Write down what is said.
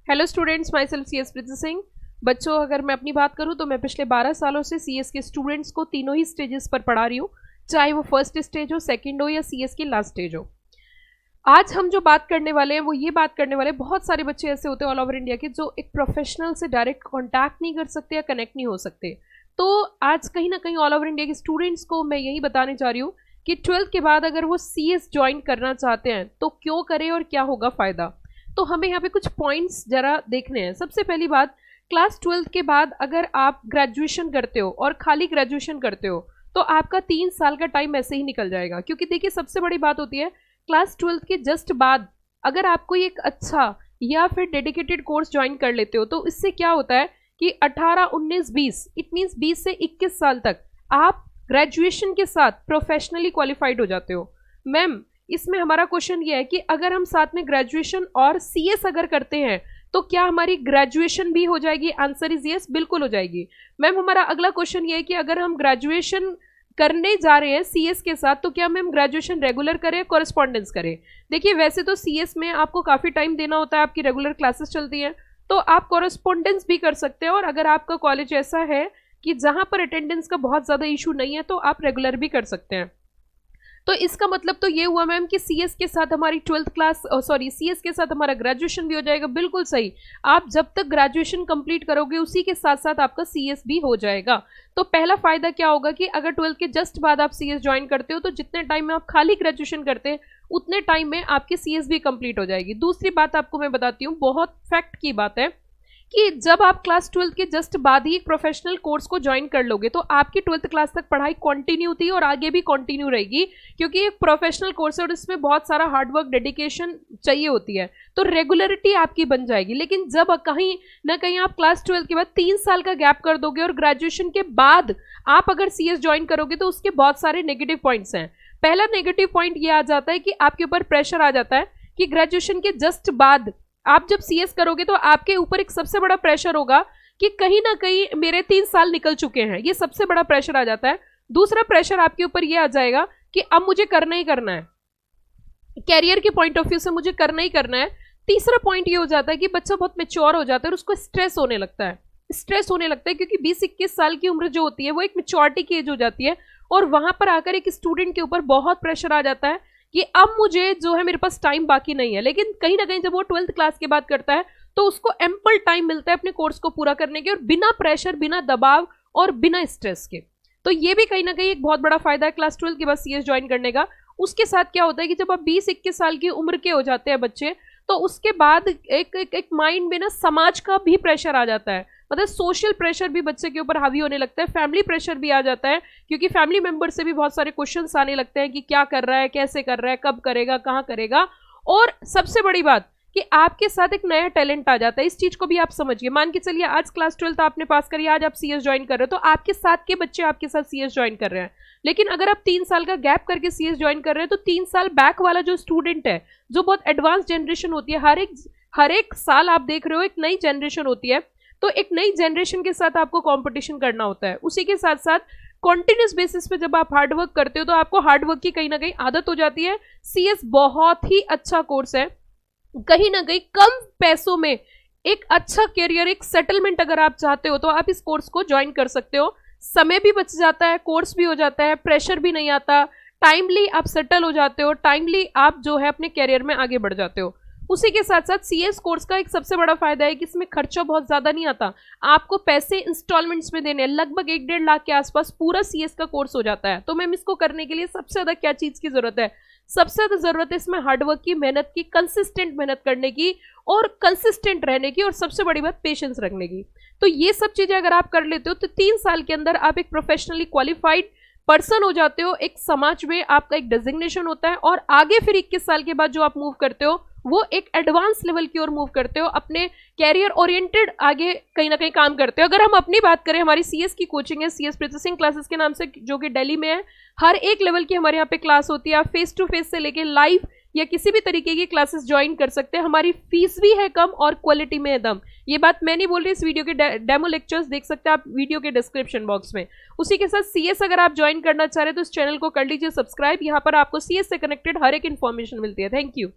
Hello students, my self CS प्रीति सिंह। बच्चों, अगर मैं अपनी बात करूं तो मैं पिछले 12 सालों से CS के स्टूडेंट्स को तीनों ही स्टेजेस पर पढ़ा रही हूं, चाहे वो फर्स्ट स्टेज हो, सेकंड हो या CS की लास्ट स्टेज हो। आज हम जो बात करने वाले हैं वो ये बात करने वाले हैं, बहुत सारे बच्चे ऐसे होते हैं ऑल ओवर इंडिया के जो एक प्रोफेशनल से डायरेक्ट कॉन्टैक्ट नहीं कर सकते या कनेक्ट नहीं हो सकते। तो आज कहीं ना कहीं ऑल ओवर इंडिया के स्टूडेंट्स को मैं यही बताने जा रही हूँ कि 12th के बाद अगर वो CS ज्वाइन करना चाहते हैं तो क्यों करें और क्या होगा फ़ायदा। तो हमें यहाँ पे कुछ पॉइंट्स जरा देखने हैं। सबसे पहली बात, क्लास 12th के बाद अगर आप ग्रेजुएशन करते हो और खाली ग्रेजुएशन करते हो तो आपका 3 साल का टाइम ऐसे ही निकल जाएगा। क्योंकि देखिए, सबसे बड़ी बात होती है क्लास 12th के जस्ट बाद अगर आप कोई एक अच्छा या फिर डेडिकेटेड कोर्स ज्वाइन कर लेते हो तो इससे क्या होता है कि 18, 19, 20 इट मीन्स 20 से 21 साल तक आप ग्रेजुएशन के साथ प्रोफेशनली क्वालिफाइड हो जाते हो। मैम, इसमें हमारा क्वेश्चन ये है कि अगर हम साथ में ग्रेजुएशन और CS अगर करते हैं तो क्या हमारी ग्रेजुएशन भी हो जाएगी? आंसर इज यस, बिल्कुल हो जाएगी। मैम, हमारा अगला क्वेश्चन ये है कि अगर हम ग्रेजुएशन करने जा रहे हैं CS के साथ तो क्या मैम ग्रेजुएशन रेगुलर करें, कॉरेस्पॉन्डेंस करें? देखिए, वैसे तो CS में आपको काफ़ी टाइम देना होता है, आपकी रेगुलर क्लासेस चलती हैं, तो आप कॉरेस्पॉन्डेंस भी कर सकते हैं। और अगर आपका कॉलेज ऐसा है कि जहाँ पर अटेंडेंस का बहुत ज़्यादा इशू नहीं है तो आप रेगुलर भी कर सकते हैं। तो इसका मतलब तो ये हुआ मैम कि CS के साथ हमारी 12th क्लास CS के साथ हमारा ग्रेजुएशन भी हो जाएगा। बिल्कुल सही, आप जब तक ग्रेजुएशन कंप्लीट करोगे उसी के साथ साथ आपका CS भी हो जाएगा। तो पहला फायदा क्या होगा कि अगर 12th के जस्ट बाद आप CS ज्वाइन करते हो तो जितने टाइम में आप खाली ग्रेजुएशन करते हैं उतने टाइम में आपकी CS भी कंप्लीट हो जाएगी। दूसरी बात आपको मैं बताती हूँ, बहुत फैक्ट की बात है कि जब आप क्लास 12th के जस्ट बाद ही एक प्रोफेशनल कोर्स को ज्वाइन कर लोगे तो आपकी 12th क्लास तक पढ़ाई कंटिन्यू थी और आगे भी कंटिन्यू रहेगी। क्योंकि एक प्रोफेशनल कोर्स है और इसमें बहुत सारा हार्डवर्क, डेडिकेशन चाहिए होती है, तो रेगुलरिटी आपकी बन जाएगी। लेकिन जब कहीं ना कहीं आप क्लास 12th के बाद 3 साल का गैप कर दोगे और ग्रेजुएशन के बाद आप अगर CS ज्वाइन करोगे तो उसके बहुत सारे नेगेटिव पॉइंट्स हैं। पहला नेगेटिव पॉइंट ये आ जाता है कि आपके ऊपर प्रेशर आ जाता है कि ग्रेजुएशन के जस्ट बाद आप जब CS करोगे तो आपके ऊपर एक सबसे बड़ा प्रेशर होगा कि कहीं ना कहीं मेरे 3 साल निकल चुके हैं, ये सबसे बड़ा प्रेशर आ जाता है। दूसरा प्रेशर आपके ऊपर ये आ जाएगा कि अब मुझे करना ही करना है, कैरियर के पॉइंट ऑफ व्यू से मुझे करना ही करना है। तीसरा पॉइंट ये हो जाता है कि बच्चा बहुत मैच्योर हो जाता है और उसको स्ट्रेस होने लगता है क्योंकि 20-21 साल की उम्र जो होती है वो एक मैच्योरिटी की एज हो जाती है और वहां पर आकर एक स्टूडेंट के ऊपर बहुत प्रेशर आ जाता है कि अब मुझे जो है मेरे पास टाइम बाकी नहीं है। लेकिन कहीं ना कहीं जब वो 12th क्लास के बाद करता है तो उसको एम्पल टाइम मिलता है अपने कोर्स को पूरा करने के और बिना प्रेशर, बिना दबाव और बिना स्ट्रेस के। तो ये भी कहीं ना कहीं एक बहुत बड़ा फायदा है क्लास 12th के बाद CS ज्वाइन करने का। उसके साथ क्या होता है कि जब आप 20-21 साल की उम्र के हो जाते हैं बच्चे, तो उसके बाद एक माइंड में ना समाज का भी प्रेशर आ जाता है, मतलब सोशल प्रेशर भी बच्चे के ऊपर हावी होने लगता है, फैमिली प्रेशर भी आ जाता है क्योंकि फैमिली मेंबर से भी बहुत सारे क्वेश्चंस आने लगते हैं कि क्या कर रहा है, कैसे कर रहा है, कब करेगा, कहाँ करेगा। और सबसे बड़ी बात कि आपके साथ एक नया टैलेंट आ जाता है। इस चीज को भी आप समझिए। मान के चलिए आज क्लास 12th आपने पास करी, आज आप CS ज्वाइन कर रहे हो तो आपके साथ के बच्चे आपके साथ CS ज्वाइन कर रहे हैं। लेकिन अगर आप 3 साल का गैप करके CS ज्वाइन कर रहे हैं तो 3 साल बैक वाला जो स्टूडेंट है, जो बहुत एडवांस जनरेशन होती है, हर एक साल आप देख रहे हो एक नई जनरेशन होती है, तो एक नई जनरेशन के साथ आपको कंपटीशन करना होता है। उसी के साथ साथ कॉन्टिन्यूस बेसिस पे जब आप हार्डवर्क करते हो तो आपको हार्डवर्क की कहीं ना कहीं आदत हो जाती है। CS बहुत ही अच्छा कोर्स है, कहीं ना कहीं कम पैसों में एक अच्छा करियर, एक सेटलमेंट अगर आप चाहते हो तो आप इस कोर्स को ज्वाइन कर सकते हो। समय भी बच जाता है, कोर्स भी हो जाता है, प्रेशर भी नहीं आता, टाइमली आप सेटल हो जाते हो, टाइमली आप जो है अपने करियर में आगे बढ़ जाते हो। उसी के साथ साथ CS कोर्स का एक सबसे बड़ा फायदा है कि इसमें खर्चा बहुत ज्यादा नहीं आता, आपको पैसे इंस्टॉलमेंट्स में देने हैं। लगभग 1-1.5 लाख के आसपास पूरा CS का कोर्स हो जाता है। तो मैम, इसको करने के लिए सबसे ज्यादा क्या चीज की जरूरत है? सबसे ज्यादा जरूरत है इसमें हार्डवर्क की, मेहनत की, कंसिस्टेंट मेहनत करने की और कंसिस्टेंट रहने की, और सबसे बड़ी बात पेशेंस रखने की। तो ये सब चीजें अगर आप कर लेते हो तो 3 साल के अंदर आप एक प्रोफेशनली क्वालिफाइड पर्सन हो जाते हो, एक समाज में आपका एक डेजिग्नेशन होता है और आगे फिर 21 साल के बाद जो आप मूव करते हो वो एक एडवांस लेवल की ओर मूव करते हो, अपने कैरियर ओरिएंटेड आगे कहीं ना कहीं काम करते हो। अगर हम अपनी बात करें, हमारी CS की कोचिंग है CS प्रीति सिंह क्लासेस के नाम से, जो कि दिल्ली में है। हर एक लेवल की हमारे यहाँ पे क्लास होती है, आप फेस टू फेस से लेके लाइव या किसी भी तरीके की क्लासेस ज्वाइन कर सकते हैं। हमारी फीस भी है कम और क्वालिटी में है दम। ये बात मैं नहीं बोल रही, इस वीडियो के डेमो लेक्चर्स देख सकते हैं आप वीडियो के डिस्क्रिप्शन बॉक्स में। उसी के साथ CS अगर आप ज्वाइन करना चाह रहे हैं तो इस चैनल को कर लीजिए सब्सक्राइब, यहाँ पर आपको CS से कनेक्टेड हर एक इन्फॉर्मेशन मिलती है। Thank you.